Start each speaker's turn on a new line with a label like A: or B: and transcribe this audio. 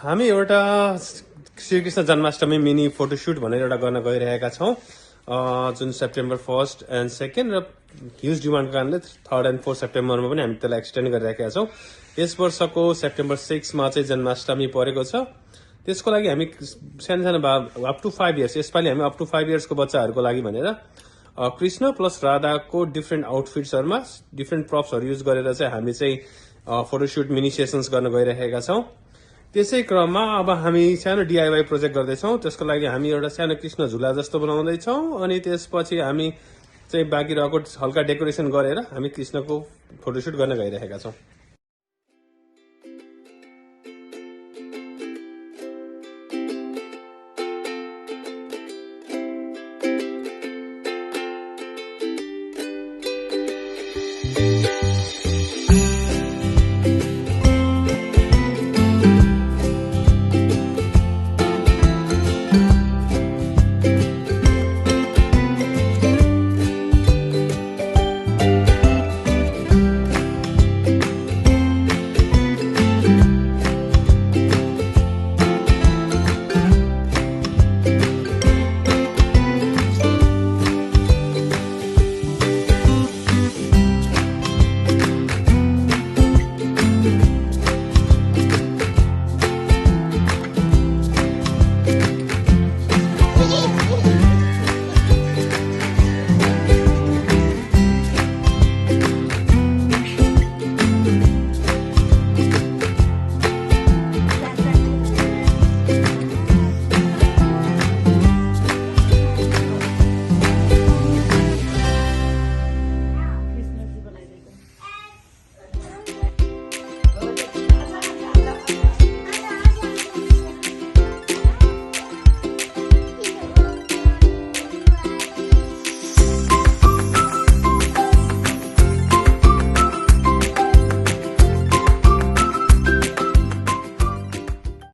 A: हामी एउटा Shri Krishna Janmashtami mini photoshoot भनेर एउटा गर्न गइरहेका छौं जुन सेप्टेम्बर 1 एन्ड 2 र ह्युज डिमान्डको कारणले 3 एन्ड 4 सेप्टेम्बरमा पनि हामी त्यसलाई एक्सटेन्ड गरिरहेका छौं। यस वर्षको सेप्टेम्बर 6 मा चाहिँ जन्माष्टमी परेको छ। त्यसको लागि हामी सानो अप टु 5 इयर्स यसपालि हामी अप टु 5 इयर्स को बच्चाहरुको लागि भनेर कृष्ण प्लस राधाको डिफरेन्ट आउटफिट्सहरुमा डिफरेन्ट प्रप्सहरु युज गरेर चाहिँ हामी चाहिँ फोटोशूट मिनी सेसन्स गर्न गइरहेका छौं। त्यसै क्रममा अब हामी सानो DIY प्रोजेक्ट गर्दै छौं। त्यसको लागि हामी एउटा सानो कृष्ण झुला जस्तो बनाउँदै छौं अनि त्यसपछि हामी चाहिँ बाँकी रहेको हल्का डेकोरेसन गरेर हामी कृष्णको फोटोशूट गर्न गइरहेका छौं।